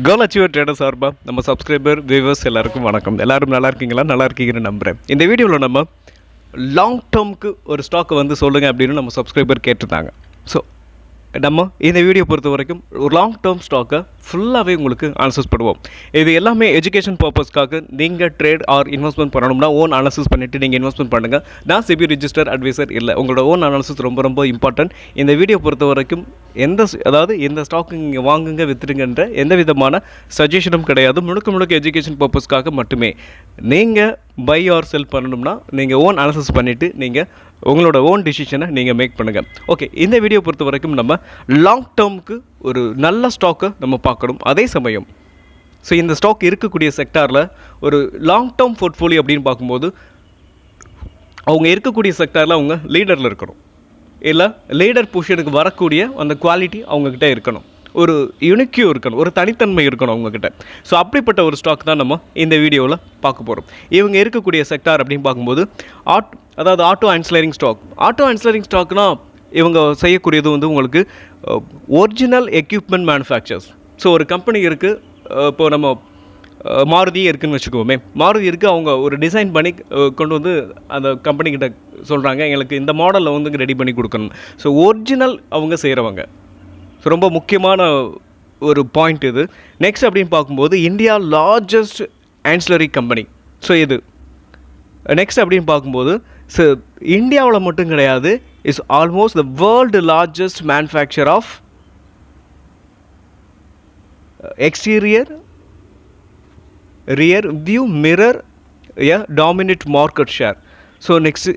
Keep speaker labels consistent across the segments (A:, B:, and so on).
A: கோல் achiever trader சார்பா நம்ம subscriber viewers எல்லாருக்கும் வணக்கம். எல்லாரும் நல்லா இருக்கீங்களா? நல்லா இருக்கீங்கன்னு நம்புகிறேன். இந்த வீடியோவில் நம்ம லாங் டேர்முக்கு ஒரு ஸ்டாக்கை வந்து சொல்லுங்கள் அப்படின்னு நம்ம சப்ஸ்கிரைபர் கேட்டிருந்தாங்க. ஸோ நம்ம இந்த வீடியோ பொறுத்த வரைக்கும் ஒரு லாங் டேர்ம் ஸ்டாக்கை ஃபுல்லாகவே உங்களுக்கு அனலைசிஸ் பண்ணுவோம். இது எல்லாமே எஜுகேஷன் பர்பஸ்க்காக நீங்கள் ட்ரேட் ஆர் இன்வெஸ்ட்மெண்ட் பண்ணணும்னா ஓன் அனாலிசிஸ் பண்ணிவிட்டு நீங்கள் இன்வெஸ்ட்மெண்ட் பண்ணுங்கள். நான் செபி ரிஜிஸ்டர் அட்வைசர் இல்லை. உங்களோட ஓன் அனாலிசிஸ் ரொம்ப இம்பார்ட்டன்ட். இந்த வீடியோ பொறுத்த வரைக்கும் எந்த ஸ்டாக்கு இங்கே வாங்குங்க விற்றுடுங்கன்ற எந்த விதமான சஜஷனும் கிடையாது. முழுக்க எஜுகேஷன் பர்பஸ்க்காக மட்டுமே. நீங்கள் பை ஆர் செல் பண்ணணும்னா நீங்கள் ஓன் அனாலிசிஸ் பண்ணிவிட்டு நீங்கள் உங்களோட ஓன் டிசிஷனை நீங்கள் மேக் பண்ணுங்கள். ஓகே, இந்த வீடியோ பொறுத்த வரைக்கும் நம்ம லாங் டேர்முக்கு ஒரு நல்ல ஸ்டாக்கை நம்ம பார்க்கணும். அதே சமயம் ஸோ இந்த ஸ்டாக் இருக்கக்கூடிய செக்டாரில் ஒரு லாங் டேர்ம் போர்ட்ஃபோலியோ அப்படின்னு பார்க்கும்போது அவங்க இருக்கக்கூடிய செக்டாரில் அவங்க லீடரில் இருக்கணும், இல்லை லீடர் பொசிஷனுக்கு வரக்கூடிய அந்த குவாலிட்டி அவங்கக்கிட்ட இருக்கணும், ஒரு யுனிக்யூ இருக்கணும், ஒரு தனித்தன்மை இருக்கணும் அவங்கக்கிட்ட. ஸோ அப்படிப்பட்ட ஒரு ஸ்டாக் தான் நம்ம இந்த வீடியோவில் பார்க்க போகிறோம். இவங்க இருக்கக்கூடிய செக்டார் அப்படின்னு பார்க்கும்போது ஆட்டோ ஆன்சிலரிங் ஸ்டாக். ஆட்டோ ஆன்சிலரிங் ஸ்டாக்னா இவங்க செய்யக்கூடியது வந்து உங்களுக்கு ஒரிஜினல் எக்யூப்மெண்ட் மேனுஃபேக்சர்ஸ். ஸோ ஒரு கம்பெனி இருக்குது, இப்போது நம்ம மாருதியே இருக்குதுன்னு வச்சுக்கோமே. மாருதி இருக்குது, அவங்க ஒரு டிசைன் பண்ணி கொண்டு வந்து அந்த கம்பெனிக்கிட்ட சொல்கிறாங்க, எங்களுக்கு இந்த மாடலில் வந்து ரெடி பண்ணி கொடுக்கணும். ஸோ ஒரிஜினல் அவங்க செய்கிறவங்க. ஸோ ரொம்ப முக்கியமான ஒரு பாயிண்ட் இது. நெக்ஸ்ட் அப்படின்னு பார்க்கும்போது India largest ancillary company. So இது நெக்ஸ்ட் அப்படின்னு பார்க்கும்போது ஸோ இந்தியாவில் மட்டும் கிடையாது, is almost the world largest manufacture of exterior rear view mirror dominate market share. So next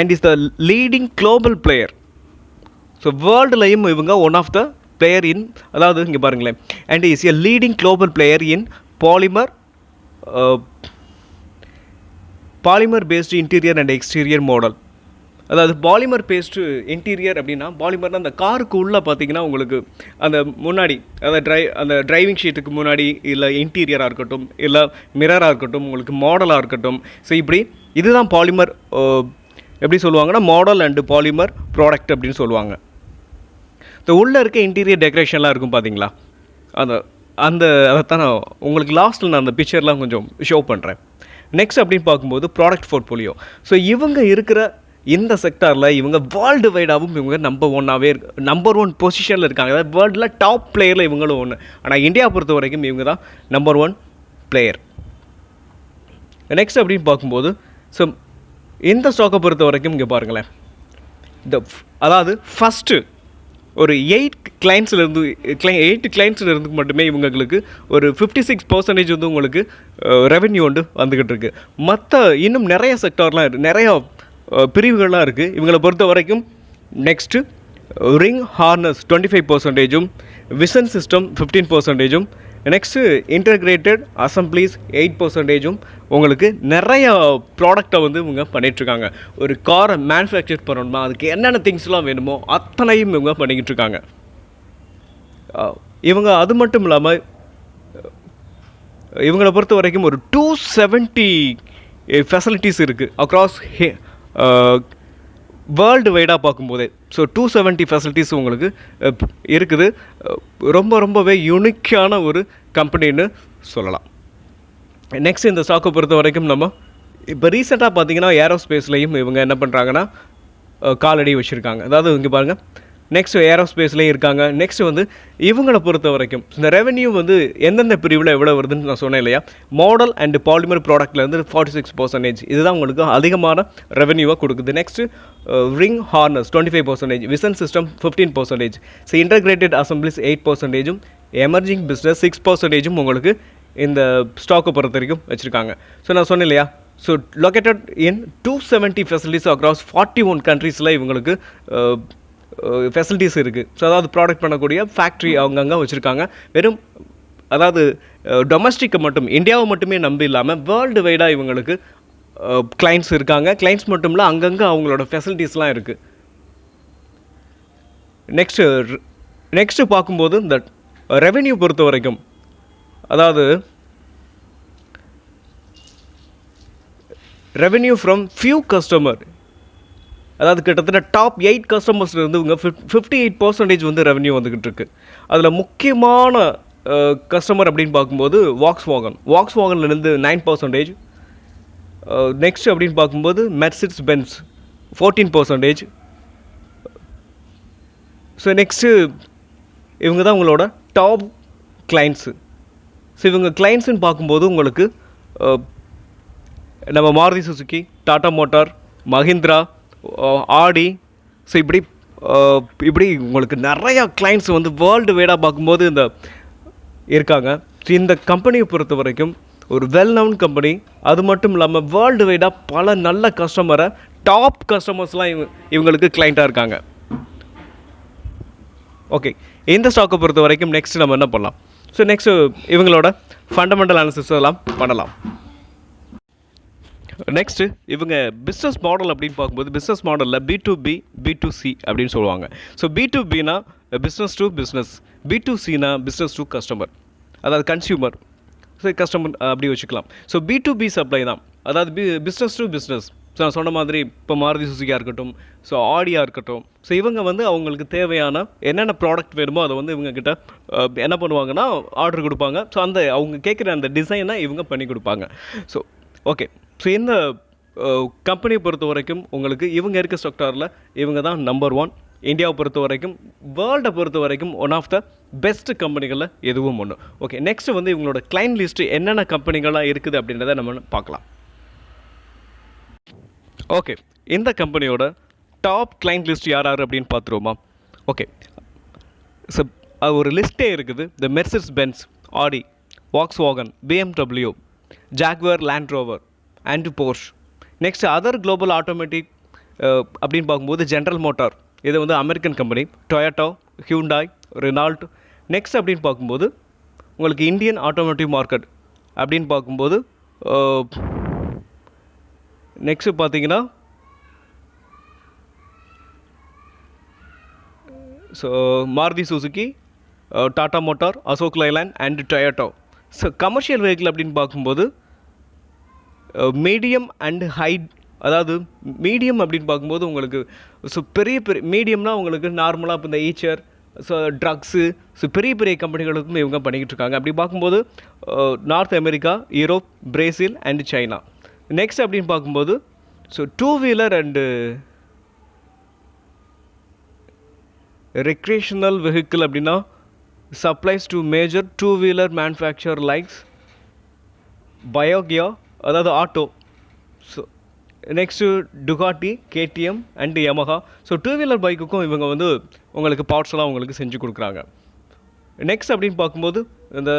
A: and is the leading global player. So வேர்ல்டுலையும் இவங்க one of the player in இங்கே பாருங்களேன், and is a leading global player in polymer based interior and exterior model. Polymer based interior அப்படின்னா, பாலிமர்னால் அந்த காருக்கு உள்ளே பார்த்தீங்கன்னா உங்களுக்கு அந்த முன்னாடி அந்த டிரைவிங் ஷீட்டுக்கு முன்னாடி இல்லை இன்டீரியராக இருக்கட்டும், இல்லை மிரராக இருக்கட்டும், உங்களுக்கு மாடலாக இருக்கட்டும். ஸோ இப்படி இதுதான் பாலிமர். எப்படி சொல்லுவாங்கன்னா மாடல் அண்டு பாலிமர் ப்ராடக்ட் அப்படின்னு சொல்லுவாங்க. ஸோ உள்ளே இருக்க இன்டீரியர் டெக்கரேஷன்லாம் இருக்கும் பார்த்தீங்களா, அதைத்தான் நான் உங்களுக்கு லாஸ்ட்டில் நான் அந்த பிக்சர்லாம் கொஞ்சம் ஷோ பண்ணுறேன். நெக்ஸ்ட் அப்படின்னு பார்க்கும்போது ப்ராடக்ட் போர்ட்ஃபோலியோ. ஸோ இவங்க இருக்கிற இந்த செக்டாரில் இவங்க வேர்ல்டு வைடாகவும் இவங்க நம்பர் ஒன் பொசிஷனில் இருக்காங்க. அதாவது வேர்ல்டில் டாப் பிளேயரில் இவங்களும் ஒன்று. ஆனால் இந்தியா பொறுத்த வரைக்கும் இவங்க தான் நம்பர் ஒன் பிளேயர். நெக்ஸ்ட் அப்படின்னு பார்க்கும்போது ஸோ இந்த ஸ்டாக்கை பொறுத்த வரைக்கும் இங்கே பாருங்களேன், ஃபஸ்ட்டு ஒரு 8 கிளைண்ட்ஸ்லேருந்து மட்டுமே இவங்களுக்கு ஒரு 56% வந்து உங்களுக்கு ரெவென்யூ வந்துக்கிட்டு இருக்குது. மற்ற இன்னும் நிறைய செக்டார்லாம் இருக்குது, நிறையா பிரிவுகள்லாம் இருக்குது இவங்களை பொறுத்த வரைக்கும். Next ring harness 25%, vision system 15%, next integrated assemblies 8% உங்களுக்கு நிறைய ப்ராடக்டை வந்து இவங்க பண்ணிகிட்ருக்காங்க. ஒரு காரை மேனுஃபேக்சர் பண்ணணுமா, அதுக்கு என்னென்ன திங்ஸ்லாம் வேணுமோ அத்தனையும் இவங்க பண்ணிக்கிட்டு இருக்காங்க. இவங்க அது மட்டும் இல்லாமல் இவங்களை பொறுத்த வரைக்கும் ஒரு 270 ஃபெசிலிட்டிஸ் இருக்குது அக்ராஸ் வேர்ல்டு வைடாக பார்க்கும்போதே. ஸோ 270 ஃபெசிலிட்டிஸ் உங்களுக்கு இருக்குது. ரொம்பவே யூனிக்கான ஒரு கம்பெனின்னு சொல்லலாம். நெக்ஸ்ட் இந்த ஸ்டாக்கை பொறுத்த வரைக்கும் நம்ம இப்போ ரீசெண்டாக பார்த்தீங்கன்னா ஏரோஸ்பேஸ்லேயும் இவங்க என்ன பண்ணுறாங்கன்னா காலடி வச்சுருக்காங்க. இங்கே பாருங்கள், நெக்ஸ்ட் ஏரோஸ்பேஸ்லேயும் இருக்காங்க. நெக்ஸ்ட் வந்து இவங்களை பொறுத்த வரைக்கும் இந்த ரெவென்யூ வந்து எந்தெந்த பிரிவில் எவ்வளோ வருதுன்னு நான் சொன்னேன் இல்லையா. மாடல் அண்டு பாலிமர் ப்ராடக்ட்லேருந்து 46%, இதுதான் உங்களுக்கு அதிகமான ரெவென்யூவாக கொடுக்குது. Next ring harness 25%, vision system 15%, so integrated assemblies 8%, emerging business 6% உங்களுக்கு இந்த ஸ்டாக்கை பொறுத்த வரைக்கும் வச்சுருக்காங்க. ஸோ நான் சொன்னேன் இல்லையா, so located in 270 facilities across 41 கண்ட்ரீஸில் இவங்களுக்கு ஃபெசிலிட்டிஸ் இருக்குது. ஸோ ப்ராடக்ட் பண்ணக்கூடிய ஃபேக்ட்ரி அவங்கங்க வச்சுருக்காங்க. வெறும் டொமஸ்டிக்கை மட்டும், இந்தியாவை மட்டுமே நம்பி இல்லாமல் வேர்ல்டு வைடாக இவங்களுக்கு கிளைண்ட்ஸ் இருக்காங்க. கிளைண்ட்ஸ் மட்டும் இல்லை, அங்கங்கே அவங்களோட ஃபெசிலிட்டிஸ்லாம் இருக்குது. நெக்ஸ்ட்டு பார்க்கும்போது இந்த ரெவென்யூ பொறுத்த வரைக்கும் ரெவென்யூ ஃப்ரம் ஃபியூ கஸ்டமர், கிட்டத்தட்ட டாப் 8 கஸ்டமர்ஸ்லேருந்து இவங்க 58% வந்து ரெவென்யூ வந்துக்கிட்டு இருக்குது. அதில் முக்கியமான கஸ்டமர் அப்படின்னு பார்க்கும்போது வாக்ஸ் வாகன்லேருந்து 9%. நெக்ஸ்ட் அப்படின்னு பார்க்கும்போது மெர்சிடிஸ் பென்ஸ் 14%. ஸோ நெக்ஸ்ட்டு இவங்க தான் உங்களோட டாப் கிளைண்ட்ஸு. ஸோ இவங்க கிளைண்ட்ஸுன்னு பார்க்கும்போது உங்களுக்கு நம்ம மாருதி சுசுக்கி, டாடா மோட்டார், மஹிந்திரா, ஆடி, ஸோ இப்படி உங்களுக்கு நிறையா கிளைண்ட்ஸ் வந்து வேர்ல்டு வைடாக பார்க்கும்போது இந்த இருக்காங்க. ஸோ இந்த கம்பெனியை பொறுத்த வரைக்கும் ஒரு வெல் நவுன் கம்பெனி. அது மட்டும் இல்லாமல் வேர்ல்டு வைடாக பல நல்ல கஸ்டமரை, டாப் கஸ்டமர்ஸ்லாம் இவங்களுக்கு கிளைண்ட்டாக இருக்காங்க. ஓகே, இந்த ஸ்டாக்கை பொறுத்த வரைக்கும் நெக்ஸ்ட் நம்ம என்ன பண்ணலாம்? ஸோ நெக்ஸ்ட்டு இவங்களோட ஃபண்டமெண்டல் அனாலிசிஸ் எல்லாம் பண்ணலாம். நெக்ஸ்ட்டு இவங்க பிஸ்னஸ் மாடல் அப்படின்னு பார்க்கும்போது பிஸ்னஸ் மாடலில் B2B, B2C அப்படின்னு சொல்லுவாங்க. ஸோ B2Bனா பிஸ்னஸ் டு பிஸ்னஸ், B2Cனா பிஸ்னஸ் டு கஸ்டமர், அதாவது கன்சியூமர். ஸோ கஸ்டமர் அப்படி வச்சுக்கலாம். ஸோ B2B சப்ளை தான், அதாவது பிஸ்னஸ் டு பிஸ்னஸ். ஸோ நான் சொன்ன மாதிரி இப்போ மாருதி சுசுக்கியாக இருக்கட்டும், ஸோ ஆடியாக இருக்கட்டும், ஸோ இவங்க வந்து அவங்களுக்கு தேவையான என்னென்ன ப்ராடக்ட் வேணுமோ அதை வந்து இவங்கக்கிட்ட என்ன பண்ணுவாங்கன்னா ஆர்டர் கொடுப்பாங்க. ஸோ அவங்க கேட்குற அந்த டிசைனை இவங்க பண்ணி கொடுப்பாங்க. ஸோ ஓகே, ஸோ இந்த கம்பெனியை பொறுத்த வரைக்கும் உங்களுக்கு இவங்க இருக்க செக்டாரில் இவங்க தான் நம்பர் 1. இந்தியாவை பொறுத்த வரைக்கும், வேர்ல்டை பொறுத்த வரைக்கும் ஒன் ஆஃப் த பெஸ்ட் கம்பெனிகளில் எதுவும் ஒன்று. ஓகே, நெக்ஸ்ட்டு வந்து இவங்களோட கிளைண்ட் லிஸ்ட்டு என்னென்ன கம்பெனிகள்லாம் இருக்குது அப்படின்றத நம்ம பார்க்கலாம். ஓகே, இந்த கம்பெனியோட டாப் கிளைண்ட் லிஸ்ட் யார் அப்படின்னு பார்த்துருவோமா? ஓகே, ஸோ ஒரு லிஸ்ட்டே இருக்குது. The Mercedes Benz, Audi, Volkswagen, BMW, Jaguar Land Rover and Porsche. Next other global automatic அப்படின்னு பார்க்கும்போது ஜென்ரல் மோட்டார், இது வந்து American company, Toyota, Hyundai, Renault. Next அப்படின்னு பார்க்கும்போது உங்களுக்கு இந்தியன் ஆட்டோமேட்டிவ் மார்க்கெட் அப்படின்னு பார்க்கும்போது நெக்ஸ்ட்டு பார்த்தீங்கன்னா so Maruti Suzuki, Tata motor, Ashok Leyland and Toyota. So commercial vehicle அப்படின்னு பார்க்கும்போது மீடியம் அண்ட் ஹை, அதாவது மீடியம் அப்படின்னு பார்க்கும்போது உங்களுக்கு ஸோ பெரிய மீடியம்னா உங்களுக்கு நார்மலாக இப்போ இந்த ஈச்சர், ஸோ ட்ரக்ஸு, ஸோ பெரிய கம்பெனிகளுக்கும் இவங்க பண்ணிக்கிட்டு இருக்காங்க. அப்படி பார்க்கும்போது North America, Europe, Brazil and China. Next அப்படின்னு பார்க்கும்போது ஸோ 2-வீலர் அண்டு ரெக்ரியேஷனல் வெஹிக்கிள் அப்படின்னா சப்ளைஸ் டு மேஜர் 2-வீலர் மேனுஃபேக்சர் லைக்ஸ் பயோகியா, அதாவது auto. So next Ducati, KTM and Yamaha. So 2-வீலர் பைக்குக்கும் இவங்க வந்து உங்களுக்கு பார்ட்ஸ்லாம் உங்களுக்கு செஞ்சு கொடுக்குறாங்க. நெக்ஸ்ட் அப்படின்னு பார்க்கும்போது இந்த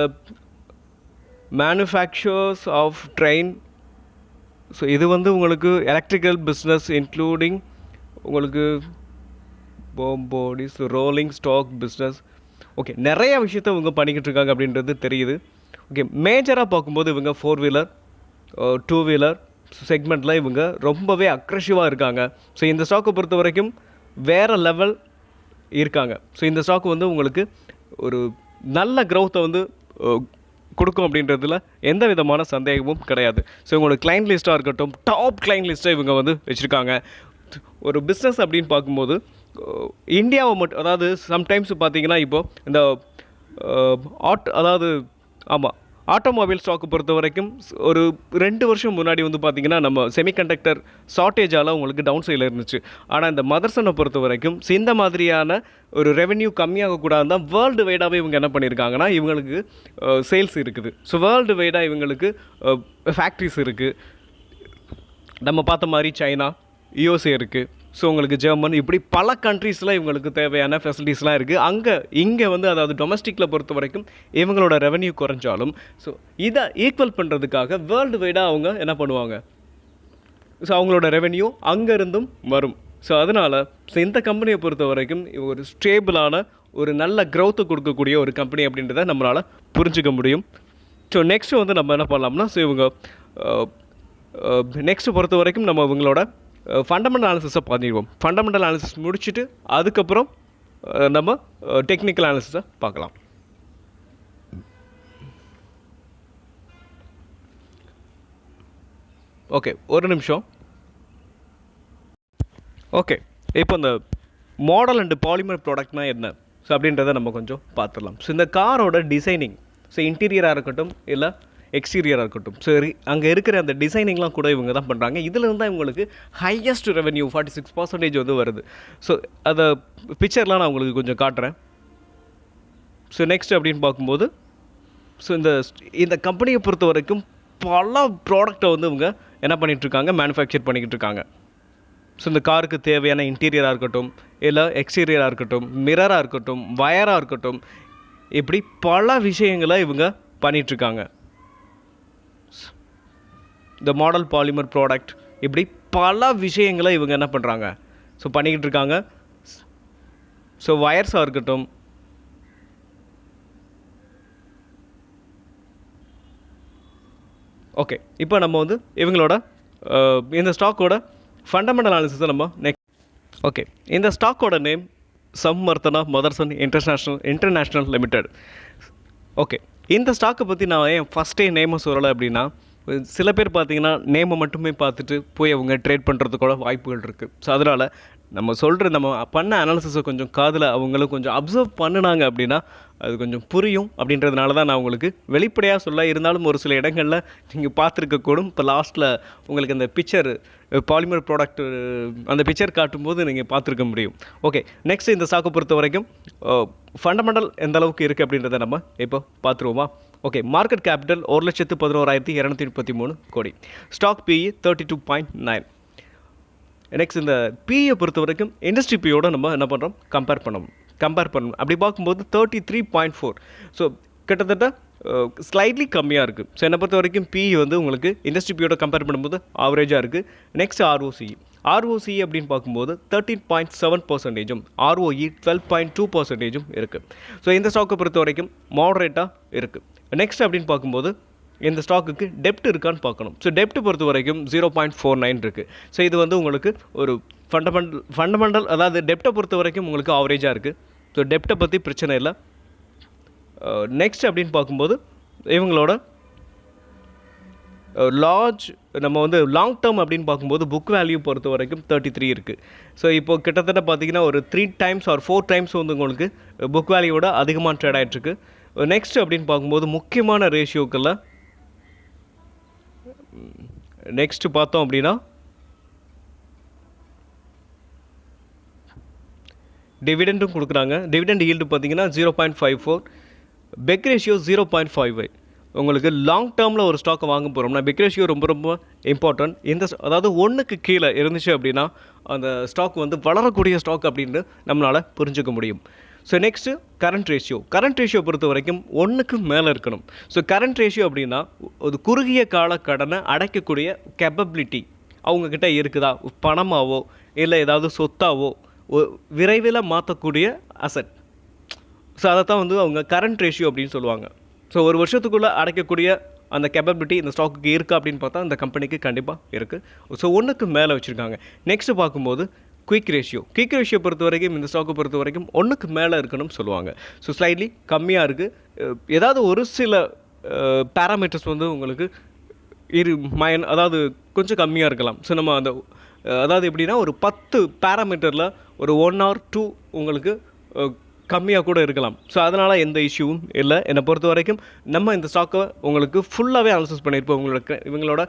A: மேனுஃபேக்சர்ஸ் ஆஃப் ட்ரெயின். ஸோ இது வந்து உங்களுக்கு எலக்ட்ரிக்கல் பிஸ்னஸ் இன்க்ளூடிங் உங்களுக்கு bodies, rolling stock business. Okay, நிறைய விஷயத்த இவங்க பண்ணிக்கிட்டு இருக்காங்க அப்படின்றது தெரியுது. ஓகே, மேஜராக பார்க்கும்போது இவங்க 4-வீலர், 2-வீலர் செக்மெண்ட்டில் இவங்க ரொம்பவே அக்ரெசிவாக இருக்காங்க. ஸோ இந்த ஸ்டாக்கை பொறுத்த வரைக்கும் வேறு லெவல் இருக்காங்க. ஸோ இந்த ஸ்டாக் வந்து உங்களுக்கு ஒரு நல்ல க்ரோத்தை வந்து கொடுக்கும் அப்படின்றதுல எந்த விதமான சந்தேகமும் கிடையாது. ஸோ உங்களோட கிளைண்ட் லிஸ்ட்டாக இருக்கட்டும், டாப் கிளைண்ட் லிஸ்ட்டை இவங்க வந்து வச்சுருக்காங்க. ஒரு பிஸ்னஸ் அப்படின்னு பார்க்கும்போது இந்தியாவை மட்டும், அதாவது சம்டைம்ஸ் பார்த்தீங்கன்னா இப்போது இந்த அதாவது ஆமாம் ஆட்டோமொபைல் ஸ்டாக்கு பொறுத்த வரைக்கும் ஒரு 2 வருஷம் முன்னாடி வந்து பார்த்திங்கன்னா நம்ம செமிகண்டக்டர் ஷார்ட்டேஜால் உங்களுக்கு டவுன் சைடில் இருந்துச்சு. ஆனால் இந்த மதர்சனை பொறுத்த வரைக்கும் இந்த மாதிரியான ஒரு ரெவென்யூ கம்மியாகக்கூடாது தான் வேர்ல்டு வைடாகவே இவங்க என்ன பண்ணியிருக்காங்கன்னா இவங்களுக்கு சேல்ஸ் இருக்குது. ஸோ வேர்ல்டு வைடாக இவங்களுக்கு ஃபேக்ட்ரிஸ் இருக்குது. நம்ம பார்த்த மாதிரி சைனா, USA இருக்குது. ஸோ உங்களுக்கு ஜெர்மன், இப்படி பல கண்ட்ரீஸில் இவங்களுக்கு தேவையான ஃபெசிலிட்டிஸ்லாம் இருக்குது. இங்கே வந்து அதாவது டொமஸ்டிக்கில் பொறுத்த வரைக்கும் இவங்களோட ரெவென்யூ குறைஞ்சாலும் ஸோ இதை ஈக்குவல் பண்ணுறதுக்காக வேர்ல்டு வைடாக அவங்க என்ன பண்ணுவாங்க, ஸோ அவங்களோட ரெவென்யூ அங்கேருந்தும் வரும். ஸோ அதனால் இந்த கம்பெனியை பொறுத்த வரைக்கும் ஒரு ஸ்டேபிளான ஒரு நல்ல க்ரோத்தை கொடுக்கக்கூடிய ஒரு கம்பெனி அப்படின்றத நம்மளால் புரிஞ்சிக்க முடியும். ஸோ நெக்ஸ்ட்டு வந்து நம்ம என்ன பண்ணலாம்னா, ஸோ இவங்க நெக்ஸ்ட்டு பொறுத்த வரைக்கும் நம்ம இவங்களோட ஃபண்டமெண்டல் அனாலிசிஸை பண்ணிடுவோம். ஃபண்டமெண்டல் அனாலிசிஸ் முடிச்சுட்டு அதுக்கப்புறம் நம்ம டெக்னிக்கல் அனாலிசிஸை பார்க்கலாம். ஓகே, ஒரு நிமிஷம். ஓகே, இப்போ இந்த மாடல் அண்டு பாலிமர் ப்ராடக்ட்னா என்ன? ஸோ அப்படின்றத நம்ம கொஞ்சம் பார்த்துடலாம். ஸோ இந்த காரோட டிசைனிங், ஸோ இன்டீரியராக இருக்கட்டும் இல்லை எக்ஸ்டீரியராக இருக்கட்டும், சரி அங்கே இருக்கிற அந்த டிசைனிங்லாம் கூட இவங்க தான் பண்ணுறாங்க. இதில் இருந்தால் இவங்களுக்கு ஹையஸ்ட் ரெவென்யூ 46% வந்து வருது. ஸோ அதை பிக்சர்லாம் நான் உங்களுக்கு கொஞ்சம் காட்டுறேன். ஸோ நெக்ஸ்ட் அப்படின்னு பார்க்கும்போது, ஸோ இந்த கம்பெனியை பொறுத்த வரைக்கும் பல ப்ராடக்டை வந்து இவங்க என்ன பண்ணிகிட்ருக்காங்க, மேனுஃபேக்சர் பண்ணிக்கிட்டு இருக்காங்க. ஸோ இந்த காருக்கு தேவையான இன்டீரியராக இருக்கட்டும் இல்லை எக்ஸ்டீரியராக இருக்கட்டும், மிரராக இருக்கட்டும், வயராக இருக்கட்டும், இப்படி பல விஷயங்களை இவங்க பண்ணிகிட்ருக்காங்க. இந்த மாடல் பாலிமர் ப்ராடக்ட், இப்படி பல விஷயங்களை இவங்க என்ன பண்ணுறாங்க, ஸோ பண்ணிக்கிட்டு இருக்காங்க. ஸோ வயர்ஸாக இருக்கட்டும், ஓகே. இப்போ நம்ம வந்து இவங்களோட இந்த ஸ்டாக்கோட ஃபண்டமெண்டல் அனாலிசிஸை நம்ம நெக்ஸ்ட். ஓகே, இந்த ஸ்டாக்கோட name Samvardhana Motherson International Limited. Okay, இந்த ஸ்டாக்கை பற்றி நான் ஏன் ஃபஸ்ட்டே நேமை சொல்லலை அப்படின்னா, சில பேர் பார்த்தீங்கன்னா நேமை மட்டுமே பார்த்துட்டு போய் அவங்க ட்ரேட் பண்ணுறதுக்கூட வாய்ப்புகள் இருக்குது. ஸோ அதனால் நம்ம பண்ண அனாலிசிஸை கொஞ்சம் காதில் அவங்களும் கொஞ்சம் அப்சர்வ் பண்ணினாங்க அப்படின்னா அது கொஞ்சம் புரியும். அப்படின்றதுனால தான் நான் உங்களுக்கு வெளிப்படையாக சொல்ல. இருந்தாலும் ஒரு சில இடங்களில் நீங்கள் பார்த்துருக்கக்கூடும். இப்போ லாஸ்ட்டில் உங்களுக்கு அந்த பிக்சர் பாலிமர் ப்ராடக்ட் அந்த பிக்சர் காட்டும்போது நீங்கள் பார்த்துருக்க முடியும். ஓகே, நெக்ஸ்ட் இந்த ஸ்டாக்கை பொறுத்த வரைக்கும் ஃபண்டமெண்டல் எந்த அளவுக்கு இருக்குது அப்படின்றத நம்ம இப்போ பார்த்துருவோமா. ஓகே, மார்க்கெட் கேபிட்டல் 1,11,233 கோடி. Stock BE 32.9. நெக்ஸ்ட் இந்த பிஇயை பொறுத்த வரைக்கும் இண்டஸ்ட்ரி பியோட நம்ம என்ன பண்ணுறோம், கம்பேர் பண்ணணும். அப்படி பார்க்கும்போது 33.4. ஸோ கிட்டத்தட்ட ஸ்லைட்லி கம்மியாக இருக்குது. ஸோ என்னை பொறுத்த வரைக்கும் பிஇ வந்து உங்களுக்கு இண்டஸ்ட்ரி பியோட கம்பேர் பண்ணும்போது ஆவரேஜாக இருக்குது. நெக்ஸ்ட் ஆர்ஓசி அப்படின்னு பார்க்கும்போது 13.7%, ROE 12.2% இருக்குது. ஸோ இந்த ஸ்டாக்கை பொறுத்த வரைக்கும் மாடரேட்டாக இருக்குது. நெக்ஸ்ட் அப்படின்னு பார்க்கும்போது இந்த ஸ்டாக்குக்கு டெப்ட் இருக்கான்னு பார்க்கணும். ஸோ டெப்ட் பொறுத்த வரைக்கும் 0.49 இருக்குது. ஸோ இது வந்து உங்களுக்கு ஒரு ஃபண்டமெண்டல் அதாவது டெப்ட்டை பொறுத்த வரைக்கும் உங்களுக்கு ஆவரேஜாக இருக்குது. ஸோ டெப்ட்டை பற்றி பிரச்சனை இல்லை. நெக்ஸ்ட் அப்படின்னு பார்க்கும்போது இவங்களோட நம்ம வந்து லாங் டேர்ம் அப்படின்னு பார்க்கும்போது புக் வேல்யூ பொறுத்த வரைக்கும் 33 இருக்குது. ஸோ இப்போது கிட்டத்தட்ட பார்த்தீங்கன்னா ஒரு 3 times or 4 times வந்து உங்களுக்கு புக் வேல்யூவோட அதிகமாக ட்ரேட் ஆகிட்டுருக்கு. நெக்ஸ்ட் அப்படின்னு பார்க்கும்போது முக்கியமான ரேஷியோக்களில் நெக்ஸ்ட் பார்த்தோம் அப்படின்னா டிவிடெண்டும் கொடுக்குறாங்க. டிவிடெண்ட் ஈல்டு பார்த்தீங்கன்னா 0.54, பெக் ரேஷியோ 0.55. உங்களுக்கு லாங் டேர்மில் ஒரு ஸ்டாக்கை வாங்க போகிறோம்னா பெக் ரேஷியோ ரொம்ப ரொம்ப இம்பார்ட்டன்ட். அதாவது 1க்கு கீழே இருந்துச்சு அப்படின்னா அந்த ஸ்டாக் வந்து வளரக்கூடிய ஸ்டாக் அப்படின்னு நம்மளால் புரிஞ்சுக்க முடியும். ஸோ நெக்ஸ்ட்டு கரண்ட் ரேஷியோ பொறுத்த வரைக்கும் 1க்கு மேலே இருக்கணும். ஸோ கரண்ட் ரேஷியோ அப்படின்னா ஒரு குறுகிய கால கடனை அடைக்கக்கூடிய கேப்பபிலிட்டி அவங்கக்கிட்ட இருக்குதா, பணமாவோ இல்லை ஏதாவது சொத்தாவோ விரைவில் மாற்றக்கூடிய அசட். ஸோ அதை தான் வந்து அவங்க கரண்ட் ரேஷியோ அப்படின்னு சொல்லுவாங்க. ஸோ ஒரு வருஷத்துக்குள்ளே அடைக்கக்கூடிய அந்த கேப்பபிலிட்டி இந்த ஸ்டாக்குக்கு இருக்கா அப்படின்னு பார்த்தா இந்த கம்பெனிக்கு கண்டிப்பாக இருக்குது. ஸோ 1க்கு மேலே வச்சுருக்காங்க. நெக்ஸ்ட்டு பார்க்கும்போது குயிக் ரேஷியோ பொறுத்த வரைக்கும் இந்த ஸ்டாக்கை பொறுத்த வரைக்கும் 1க்கு மேலே இருக்கணும்னு சொல்லுவாங்க. ஸோ ஸ்லைட்லி கம்மியாக இருக்குது. ஏதாவது ஒரு சில பேராமீட்டர்ஸ் வந்து உங்களுக்கு அதாவது கொஞ்சம் கம்மியாக இருக்கலாம். ஸோ நம்ம அதாவது எப்படின்னா ஒரு 10 பேராமீட்டரில் ஒரு 1 or 2 உங்களுக்கு கம்மியாக கூட இருக்கலாம். ஸோ அதனால் எந்த இஷ்யூவும் இல்லை. என்னை பொறுத்த வரைக்கும் நம்ம இந்த ஸ்டாக்கை உங்களுக்கு ஃபுல்லாகவே அனாலிசிஸ் பண்ணியிருப்போம். இவங்களோட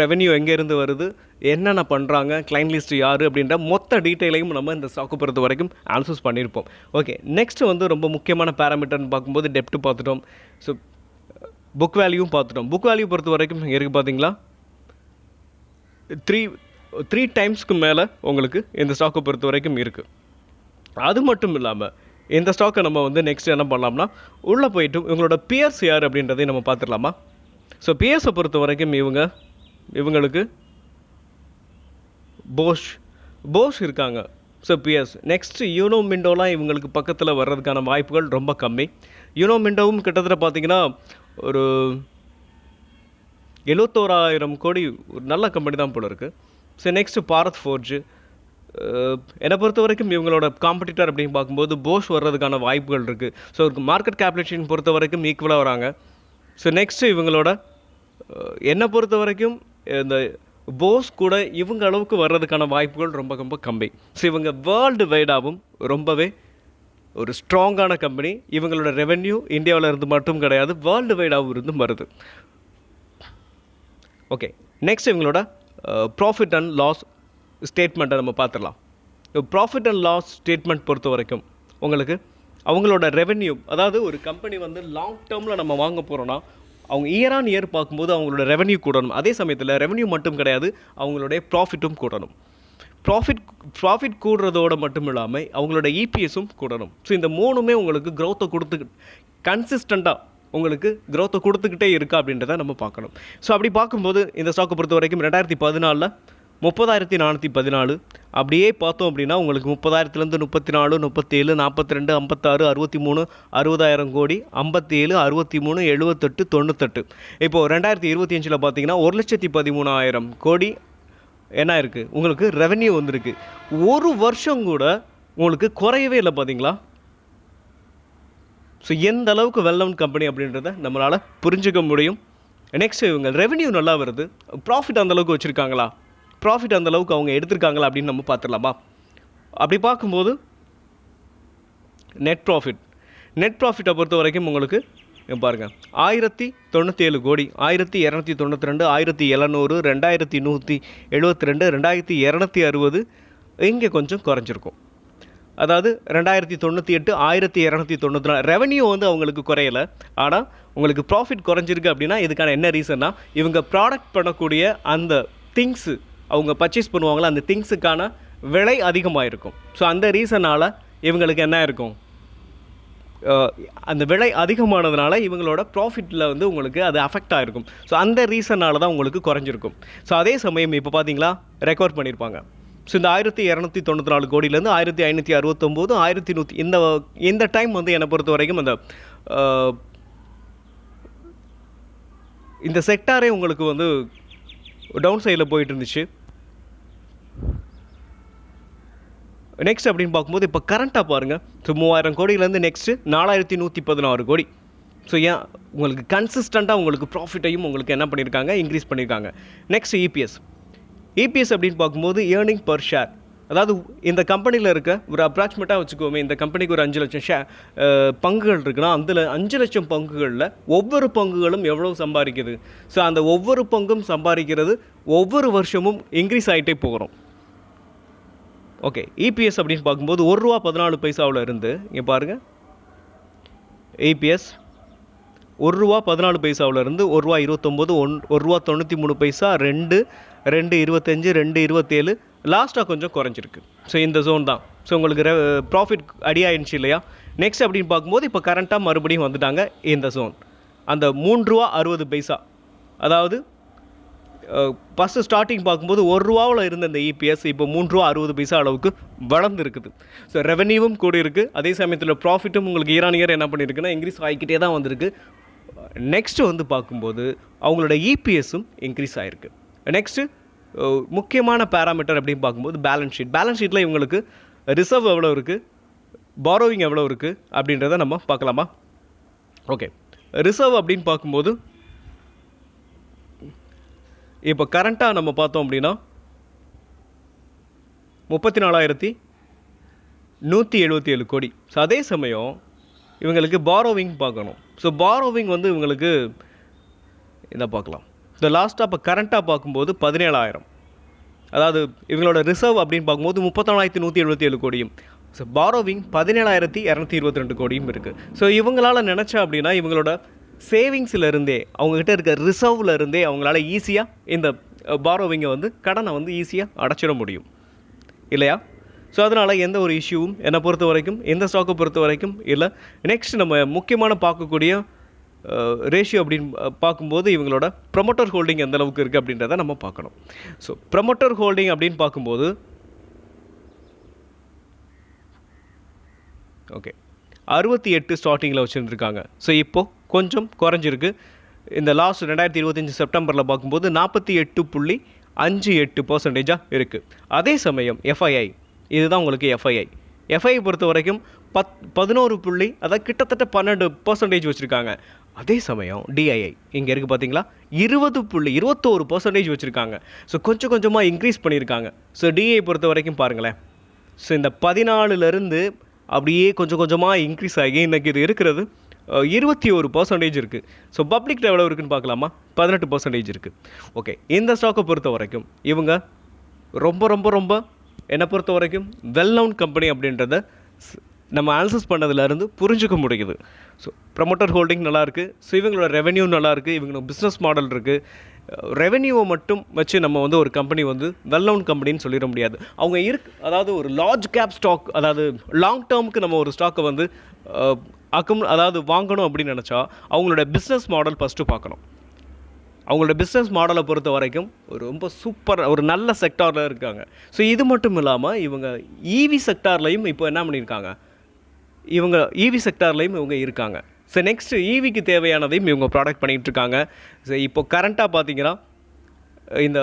A: ரெவென்யூ எங்கேருந்து வருது, என்னென்ன பண்ணுறாங்க, கிளைண்ட் லிஸ்ட் யார் அப்படின்ற மொத்த டீட்டெயிலையும் நம்ம இந்த ஸ்டாக்கை பொறுத்த வரைக்கும் அனாலிசிஸ் பண்ணியிருப்போம். ஓகே, நெக்ஸ்ட்டு வந்து ரொம்ப முக்கியமான பேராமீட்டர்னு பார்க்கும்போது டெப்ட் பார்த்துட்டோம். ஸோ புக் வேல்யூவும் பார்த்துட்டோம். புக் வேல்யூ பொறுத்த வரைக்கும் இருக்குது பார்த்தீங்களா, 3 டைம்ஸ்க்கு மேலே உங்களுக்கு இந்த ஸ்டாக்கை பொறுத்த வரைக்கும் இருக்குது. அது மட்டும் இல்லாமல் இந்த ஸ்டாக்கை நம்ம வந்து நெக்ஸ்ட் என்ன பண்ணலாம்னா உள்ளே போயிட்டு இவங்களோட பியர்ஸ் யார் அப்படின்றதையும் நம்ம பார்த்துடலாமா. ஸோ பியர்ஸை பொறுத்த வரைக்கும் இவங்களுக்கு போஷ் இருக்காங்க. ஸோ பியர்ஸ் நெக்ஸ்ட்டு யூனோ மிண்டோலாம் இவங்களுக்கு பக்கத்தில் வர்றதுக்கான வாய்ப்புகள் ரொம்ப கம்மி. யூனோ மிண்டோவும் கிட்டத்தட்ட பார்த்திங்கன்னா ஒரு 71,000 கோடி ஒரு நல்ல கம்பெனி தான் போல இருக்குது. ஸோ நெக்ஸ்ட்டு பாரத் ஃபோர்ஜ் என்னை பொறுத்த வரைக்கும் இவங்களோட காம்படிட்டர் அப்படின்னு பார்க்கும்போது போஷ் வர்றதுக்கான வாய்ப்புகள் இருக்குது. ஸோ மார்க்கெட் கேபிடேஷன் பொறுத்த வரைக்கும் ஈக்குவலாக வராங்க. ஸோ நெக்ஸ்ட்டு இவங்களோட என்னை பொறுத்த வரைக்கும் இந்த போஸ் கூட இவங்க அளவுக்கு வர்றதுக்கான வாய்ப்புகள் ரொம்ப ரொம்ப கம்மி. ஸோ இவங்க வேர்ல்டு வைடாகவும் ரொம்பவே ஒரு ஸ்ட்ராங்கான கம்பெனி. இவங்களோட ரெவென்யூ இந்தியாவில் இருந்து மட்டும் கிடையாது, வேர்ல்டு வைடாகவும் இருந்தும் வருது. ஓகே, நெக்ஸ்ட் இவங்களோட ப்ராஃபிட் அண்ட் லாஸ் ஸ்டேட்மெண்ட்டை நம்ம பார்த்துடலாம். ப்ராஃபிட் அண்ட் லாஸ் ஸ்டேட்மெண்ட் பொறுத்த வரைக்கும் உங்களுக்கு அவங்களோட ரெவென்யூ, அதாவது ஒரு கம்பெனி வந்து லாங் டேர்மில் நம்ம வாங்க போகிறோன்னா அவங்க இயர் ஆன் இயர் பார்க்கும்போது அவங்களோட ரெவென்யூ கூடணும். அதே சமயத்தில் ரெவென்யூ மட்டும் கிடையாது, அவங்களுடைய ப்ராஃபிட்டும் கூடணும். ப்ராஃபிட் கூடுறதோடு மட்டும் இல்லாமல் அவங்களோட இபிஎஸும் கூடணும். ஸோ இந்த மூணுமே உங்களுக்கு க்ரோத்தை கன்சிஸ்டண்ட்டாக உங்களுக்கு க்ரோத்தை கொடுத்துக்கிட்டே இருக்கா அப்படின்றத நம்ம பார்க்கணும். ஸோ அப்படி பார்க்கும்போது இந்த ஸ்டாக்கை பொறுத்த வரைக்கும் 2014 30,414, அப்படியே பார்த்தோம் அப்படின்னா உங்களுக்கு 30,000 34, 37, 42, 56, 63, 60,000 கோடி, 57, 63, 78, 98. இப்போது 2025 பார்த்தீங்கன்னா 1,13,000 கோடி என்ன இருக்குது உங்களுக்கு ரெவென்யூ வந்திருக்கு. ஒரு வருஷம் கூட உங்களுக்கு குறையவே இல்லை பார்த்தீங்களா? ஸோ எந்த அளவுக்கு வெல் நோன் கம்பெனி அப்படின்றத நம்மளால் புரிஞ்சுக்க முடியும். நெக்ஸ்ட் இவங்க ரெவென்யூ நல்லா வருது, ப்ராஃபிட் அந்தளவுக்கு வச்சுருக்காங்களா, ப்ராஃபிட் அந்தளவுக்கு அவங்க எடுத்திருக்காங்களா அப்படின்னு நம்ம பார்த்துடலாமா? அப்படி பார்க்கும்போது நெட் ப்ராஃபிட்டை பொறுத்த வரைக்கும் உங்களுக்கு பாருங்கள் 1,097 கோடி, 1,292, 1,700, 2,172, 2,260, இங்கே கொஞ்சம் குறைஞ்சிருக்கும். அதாவது 2098, 1,294 ரெவென்யூ வந்து அவங்களுக்கு குறையலை, ஆனால் உங்களுக்கு ப்ராஃபிட் குறைஞ்சிருக்கு. அப்படின்னா இதுக்கான என்ன ரீசன்னா, இவங்க ப்ராடக்ட் பண்ணக்கூடிய அந்த திங்ஸு அவங்க பர்ச்சேஸ் பண்ணுவாங்களா, அந்த திங்ஸுக்கான விலை அதிகமாக இருக்கும். ஸோ அந்த ரீசனால் இவங்களுக்கு என்ன இருக்கும், அந்த விலை அதிகமானதுனால இவங்களோட ப்ராஃபிட்டில் வந்து உங்களுக்கு அது அஃபெக்ட் ஆகிருக்கும். ஸோ அந்த ரீசனால் தான் உங்களுக்கு குறைஞ்சிருக்கும். ஸோ அதே சமயம் இப்போ பார்த்தீங்களா ரெக்கவர் பண்ணியிருப்பாங்க. ஸோ இந்த 1,294 கோடியிலேருந்து 1,569, 1,100 இந்த டைம் வந்து என்னை பொறுத்த வரைக்கும் இந்த செக்டாரே உங்களுக்கு வந்து டவுன் சைடில் போயிட்டு இருந்துச்சு. நெக்ஸ்ட் அப்படின்னு பார்க்கும்போது இப்போ கரண்ட்டாக பாருங்கள், ஸோ 3,000 கோடியிலேருந்து நெக்ஸ்ட்டு 4,116 கோடி. ஸோ ஏன் உங்களுக்கு கன்சிஸ்டண்ட்டாக உங்களுக்கு ப்ராஃபிட்டையும் உங்களுக்கு என்ன பண்ணியிருக்காங்க, இன்க்ரீஸ் பண்ணியிருக்காங்க. நெக்ஸ்ட் இபிஎஸ் அப்படின்னு பார்க்கும்போது ஏர்னிங் பர் ஷேர், அதாவது இந்த கம்பெனியில் இருக்க ஒரு அப்ராக்சிமேட்டாக வச்சுக்கோமே, இந்த கம்பெனிக்கு ஒரு 5 லட்சம் பங்குகள் இருக்குன்னா அதில் 5 லட்சம் பங்குகளில் ஒவ்வொரு பங்குகளும் எவ்வளோ சம்பாதிக்குது. ஸோ அந்த ஒவ்வொரு பங்கும் சம்பாதிக்கிறது ஒவ்வொரு வருஷமும் இன்க்ரீஸ் ஆகிட்டே போகிறோம். ஓகே, இபிஎஸ் அப்படின்னு பார்க்கும்போது ₹1.14 இருந்து இங்கே பாருங்கள், இபிஎஸ் ₹1.14 இருந்து ₹1.29, ₹1.93, 2.25, 2.27, லாஸ்ட்டாக கொஞ்சம் குறைஞ்சிருக்கு. ஸோ இந்த ஜோன் தான். ஸோ உங்களுக்கு ப்ராஃபிட் அடியாயிடுச்சு இல்லையா? நெக்ஸ்ட் அப்படின்னு பார்க்கும்போது இப்போ கரண்ட்டாக மறுபடியும் வந்துட்டாங்க இந்த ஜோன், அந்த ₹3.60. அதாவது ஃபஸ்ட்டு ஸ்டார்டிங் பார்க்கும்போது ₹1 இருந்த இந்த இபிஎஸ் இப்போ ₹3.60 அளவுக்கு வளர்ந்துருக்குது. ஸோ ரெவென்யூவும் கூடி இருக்குது, அதே சமயத்தில் ப்ராஃபிட்டும் உங்களுக்கு இயர் ஆன் இயர் என்ன பண்ணியிருக்குன்னா இன்க்ரீஸ் ஆகிக்கிட்டே தான் வந்திருக்கு. நெக்ஸ்ட்டு வந்து பார்க்கும்போது அவங்களோட இபிஎஸும் இன்க்ரீஸ் ஆகிருக்கு. நெக்ஸ்ட்டு முக்கியமான பேராமீட்டர் அப்படின்னு பார்க்கும்போது பேலன்ஸ் ஷீட்டில் இவங்களுக்கு ரிசர்வ் எவ்வளோ இருக்குது, பாரோவிங் எவ்வளோ இருக்குது அப்படின்றத நம்ம பார்க்கலாமா? ஓகே, ரிசர்வ் அப்படின்னு பார்க்கும்போது இப்போ கரண்ட்டாக நம்ம பார்த்தோம் அப்படின்னா 34,177 கோடி. ஸோ அதே சமயம் இவங்களுக்கு பாரோவிங் பார்க்கணும். ஸோ பாரோவிங் வந்து இவங்களுக்கு இதை பார்க்கலாம். இந்த லாஸ்ட்டாக இப்போ கரண்ட்டாக பார்க்கும்போது 17,000, அதாவது இவங்களோட ரிசர்வ் அப்படின்னு பார்க்கும்போது 34,177 கோடியும், ஸோ பாரோவிங் 17,222 கோடியும் இருக்குது. ஸோ இவங்களால் நினச்சா அப்படின்னா இவங்களோட சேவிங்ஸில் இருந்தே அவங்கக்கிட்ட இருக்க ரிசர்வில் இருந்தே அவங்களால ஈஸியாக இந்த பாரோவிங்கை வந்து கடனை வந்து ஈஸியாக அடைச்சிட முடியும் இல்லையா? ஸோ அதனால் எந்த ஒரு இஷ்யூவும் என்னை பொறுத்த வரைக்கும் இந்த ஸ்டாக்கை பொறுத்த வரைக்கும் இல்லை. நெக்ஸ்ட் நம்ம முக்கியமான பார்க்கக்கூடிய ரேஷியோ அப்படின்னு பார்க்கும்போது இவங்களோட ப்ரொமோட்டர் ஹோல்டிங் எந்த அளவுக்கு இருக்குது அப்படின்றத நம்ம பார்க்கணும். ஸோ ப்ரொமோட்டர் ஹோல்டிங் அப்படின்னு பார்க்கும்போது ஓகே 68 ஸ்டார்டிங்கில் வச்சுருந்துருக்காங்க. ஸோ இப்போது கொஞ்சம் குறைஞ்சிருக்கு. இந்த லாஸ்ட் 2025 செப்டம்பரில் பார்க்கும்போது 48.58% இருக்குது. அதே சமயம் எஃப்ஐஐ, இதுதான் உங்களுக்கு எஃப்ஐஐ பொறுத்த வரைக்கும் 11 அதாவது கிட்டத்தட்ட 12% வச்சுருக்காங்க. அதே சமயம் டிஐஐ இங்கே இருக்குது பார்த்தீங்களா, 21% வச்சுருக்காங்க. ஸோ கொஞ்சம் கொஞ்சமாக இன்க்ரீஸ் பண்ணியிருக்காங்க. ஸோ டிஐ பொறுத்த வரைக்கும் பாருங்களேன், ஸோ இந்த 14லேருந்து அப்படியே கொஞ்சம் கொஞ்சமாக இன்க்ரீஸ் ஆகி இன்றைக்கி இது இருக்கிறது 21% இருக்குது. ஸோ பப்ளிக் எவ்வளோ இருக்குதுன்னு பார்க்கலாமா? 18% இருக்குது. ஓகே, இந்த ஸ்டாக்கை பொறுத்த வரைக்கும் இவங்க ரொம்ப ரொம்ப ரொம்ப என்னை பொறுத்த வரைக்கும் வெல் நவுன் கம்பெனி அப்படின்றத நம்ம அனாலிசிஸ் பண்ணதுலேருந்து புரிஞ்சுக்க முடியுது. ஸோ ப்ரமோட்டர் ஹோல்டிங் நல்லாயிருக்கு. ஸோ இவங்களோட ரெவென்யூ நல்லாயிருக்கு. இவங்களோட பிஸ்னஸ் மாடல் இருக்குது. ரெவென்யூவை மட்டும் வச்சு நம்ம வந்து ஒரு கம்பெனி வந்து வெல் நவுன் கம்பெனின்னு சொல்லிட முடியாது. அவங்க அதாவது ஒரு லார்ஜ் கேப் ஸ்டாக், அதாவது லாங் டேர்முக்கு நம்ம ஒரு ஸ்டாக்கை வந்து அதாவது வாங்கணும் அப்படின்னு நினச்சா அவங்களோட பிஸ்னஸ் மாடல் ஃபஸ்ட்டு பார்க்கணும். அவங்களோட பிஸ்னஸ் மாடலை பொறுத்த வரைக்கும் ஒரு ரொம்ப சூப்பர் ஒரு நல்ல செக்டாரில் இருக்காங்க. ஸோ இது மட்டும் இல்லாமல் இவங்க ஈவி செக்டார்லையும் இப்போ என்ன பண்ணியிருக்காங்க, இவங்க ஈவி செக்டார்லையும் இவங்க இருக்காங்க. ஸோ நெக்ஸ்ட்டு ஈவிக்கு தேவையானதையும் இவங்க ப்ராடக்ட் பண்ணிகிட்ருக்காங்க. ஸோ இப்போ கரண்ட்டாக பார்த்தீங்கன்னா இந்த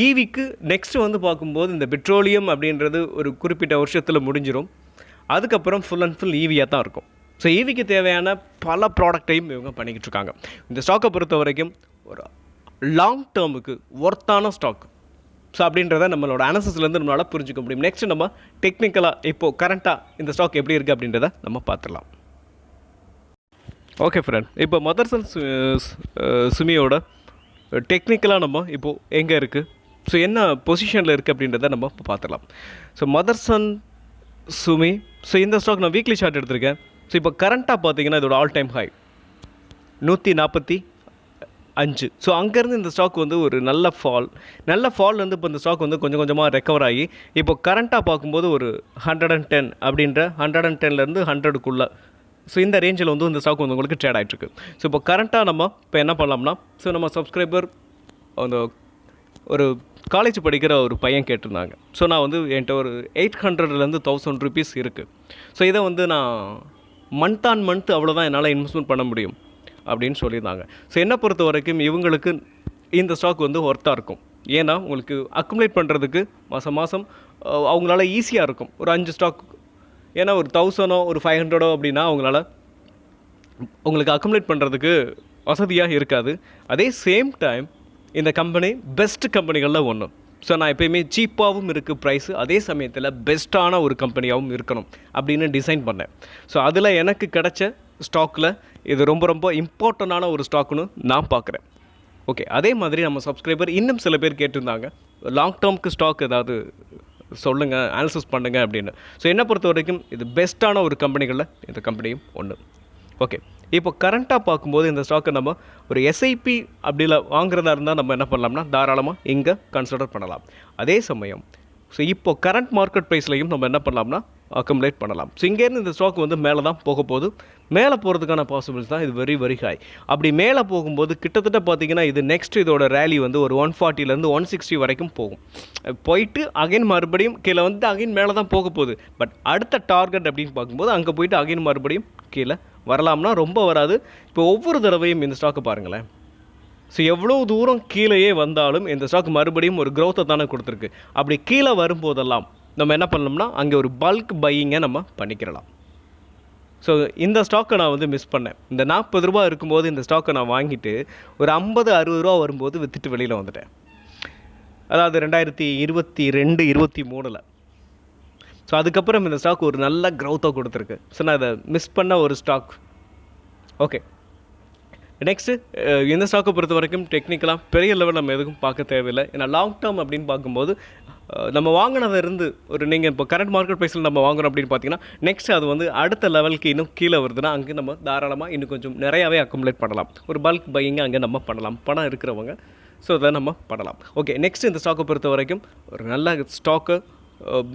A: ஈவிக்கு நெக்ஸ்ட்டு வந்து பார்க்கும்போது இந்த பெட்ரோலியம் அப்படின்றது ஒரு குறிப்பிட்ட வருஷத்தில் முடிஞ்சிடும். அதுக்கப்புறம் ஃபுல் அண்ட் ஃபுல் ஈவியாக தான் இருக்கும். ஸோ ஈவிக்கு தேவையான பல ப்ராடக்டையும் இவங்க பண்ணிக்கிட்டு இருக்காங்க. இந்த ஸ்டாக்கை பொறுத்த வரைக்கும் ஒரு லாங் டேர்முக்கு ஒர்த்தான ஸ்டாக். ஸோ அப்படின்றத நம்மளோட அனாலிசிஸ்லேருந்து நம்மளால் புரிஞ்சுக்க முடியும். நெக்ஸ்ட் நம்ம டெக்னிக்கலாக இப்போது கரண்ட்டாக இந்த ஸ்டாக் எப்படி இருக்குது அப்படின்றத நம்ம பார்த்துடலாம். ஓகே ஃப்ரெண்ட், இப்போ மதர்சன் சுமியோட டெக்னிக்கலாக நம்ம இப்போது எங்கே இருக்குது, ஸோ என்ன பொசிஷனில் இருக்குது அப்படின்றத நம்ம இப்போ பார்த்துடலாம். ஸோ மதர்சன் சுமி, ஸோ இந்த ஸ்டாக் நான் வீக்லி சார்ட் எடுத்திருக்கேன். ஸோ இப்போ கரண்ட்டாக பார்த்தீங்கன்னா இதோட ஆல் டைம் ஹை 145. ஸோ அங்கேருந்து இந்த ஸ்டாக் வந்து ஒரு நல்ல ஃபால்லேருந்து இப்போ இந்த ஸ்டாக் வந்து கொஞ்சம் கொஞ்சமாக ரெக்கவர் ஆகி இப்போ கரண்ட்டாக பார்க்கும்போது ஒரு 110 அப்படின்ற 110லேருந்து 100க்குள்ளே, ஸோ இந்த ரேஞ்சில் வந்து இந்த ஸ்டாக் வந்து உங்களுக்கு ட்ரேட் ஆகிட்டுருக்கு. ஸோ இப்போ கரண்ட்டாக நம்ம இப்போ என்ன பண்ணலாம்னா, ஸோ நம்ம சப்ஸ்கிரைபர் அந்த ஒரு காலேஜ் படிக்கிற ஒரு பையன் கேட்டிருந்தாங்க. ஸோ நான் வந்து என்கிட்ட ஒரு 800லேருந்து 1000 ருபீஸ் இருக்குது. ஸோ இதை வந்து நான் மந்த் ஆன் மந்த் அவ்வளோதான் என்னால் இன்வெஸ்ட்மெண்ட் பண்ண முடியும் அப்படின்னு சொல்லியிருந்தாங்க. ஸோ என்னை பொறுத்த வரைக்கும் இவங்களுக்கு இந்த ஸ்டாக் வந்து ஒர்த்தாக இருக்கும். ஏன்னா உங்களுக்கு அக்குமுலேட் பண்ணுறதுக்கு மாதம் அவங்களால ஈஸியாக இருக்கும். ஒரு 5 ஸ்டாக், ஏன்னா ஒரு 1000 ஒரு 500 அப்படின்னா அவங்களால உங்களுக்கு அக்குமுலேட் பண்ணுறதுக்கு வசதியாக இருக்காது. அதே சேம் டைம் இந்த கம்பெனி பெஸ்ட் கம்பெனிகளில் ஒன்று. ஸோ நான் எப்போயுமே சீப்பாகவும் இருக்குது ப்ரைஸு, அதே சமயத்தில் பெஸ்ட்டான ஒரு கம்பெனியாகவும் இருக்கணும் அப்படின்னு டிசைன் பண்ணேன். ஸோ அதில் எனக்கு கிடைச்ச ஸ்டாக்கில் இது ரொம்ப ரொம்ப இம்பார்ட்டண்டான ஒரு ஸ்டாக்குன்னு நான் பார்க்குறேன். ஓகே, அதே மாதிரி நம்ம சப்ஸ்கிரைபர் இன்னும் சில பேர் கேட்டிருந்தாங்க லாங் டேர்முக்கு ஸ்டாக் ஏதாவது சொல்லுங்கள், அனாலிசிஸ் பண்ணுங்கள் அப்படின்னு. ஸோ என்னை பொறுத்த வரைக்கும் இது பெஸ்ட்டான ஒரு கம்பெனிகளில் இந்த கம்பெனியும் ஒன்று. ஓகே, இப்போ கரண்ட்டாக பார்க்கும்போது இந்த ஸ்டாக்கை நம்ம ஒரு எஸ்ஐபி அப்படியில் வாங்குறதா இருந்தால் நம்ம என்ன பண்ணலாம்னா தாராளமாக இங்கே கன்சிடர் பண்ணலாம். அதே சமயம் ஸோ இப்போ கரண்ட் மார்க்கெட் ப்ரைஸ்லையும் நம்ம என்ன பண்ணலாம்னா அக்குமுலேட் பண்ணலாம். ஸோ இங்கேருந்து இந்த ஸ்டாக் வந்து மேலே தான் போக போகுது. மேலே போகிறதுக்கான பாசிபிலிட்டி தான் இது வெரி வெரி ஹை. அப்படி மேலே போகும்போது கிட்டத்தட்ட பார்த்திங்கன்னா இது நெக்ஸ்ட் இதோட ரேலி வந்து ஒரு 140லேருந்து 160 வரைக்கும் போகும். போயிட்டு அகைன் மறுபடியும் கீழே வந்து அகைன் மேலே தான் போக போகுது. பட் அடுத்த டார்கெட் அப்படின்னு பார்க்கும்போது அங்கே போயிட்டு அகைன் மறுபடியும் கீழே வரலாம்னா ரொம்ப வராது. இப்போ ஒவ்வொரு தடவையும் இந்த ஸ்டாக்கை பாருங்களேன். ஸோ எவ்வளோ தூரம் கீழேயே வந்தாலும் இந்த ஸ்டாக் மறுபடியும் ஒரு க்ரோத்தை தானே கொடுத்துருக்கு. அப்படி கீழே வரும்போதெல்லாம் நம்ம என்ன பண்ணோம்னா அங்கே ஒரு பல்க் பையிங்கை நம்ம பண்ணிக்கிறலாம். ஸோ இந்த ஸ்டாக்கை நான் வந்து மிஸ் பண்ணேன். இந்த 40 ரூபா இருக்கும்போது இந்த ஸ்டாக்கை நான் வாங்கிட்டு ஒரு 50-60 ரூபா வரும்போது விற்றுட்டு வெளியில் வந்துட்டேன். அதாவது 2022-23. ஸோ அதுக்கப்புறம் இந்த ஸ்டாக் ஒரு நல்ல க்ரோத்தை கொடுத்துருக்கு. ஸோ நான் இதை மிஸ் பண்ண ஒரு ஸ்டாக். ஓகே, நெக்ஸ்ட்டு இந்த ஸ்டாக்கை பொறுத்த வரைக்கும் டெக்னிக்கலாக பெரிய லெவல் நம்ம எதுவும் பார்க்க தேவையில்லை. ஏன்னா லாங் டேர்ம் அப்படின்னு பார்க்கும்போது நம்ம வாங்கினதை இருந்து ஒரு நீங்கள் இப்போ கரண்ட் மார்க்கெட் ப்ரைஸில் நம்ம வாங்குறோம் அப்படின்னு பார்த்தீங்கன்னா நெக்ஸ்ட் அது வந்து அடுத்த லெவலுக்கு இன்னும் கீழே வருதுன்னா அங்கே நம்ம தாராளமாக இன்னும் கொஞ்சம் நிறையாவே அக்குமுலேட் பண்ணலாம். ஒரு பல்க் பையிங்க அங்கே நம்ம பண்ணலாம், பணம் இருக்கிறவங்க. ஸோ அதை நம்ம பண்ணலாம். ஓகே, நெக்ஸ்ட் இந்த ஸ்டாக்கை பொறுத்த வரைக்கும் ஒரு நல்ல ஸ்டாக்கு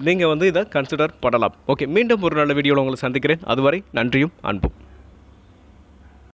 A: நீங்கள் வந்து இதை கன்சிடர் பண்ணலாம். ஓகே, மீண்டும் ஒரு நல்ல வீடியோவில் உங்களை சந்திக்கிறேன். அதுவரை நன்றியும் அன்பும்.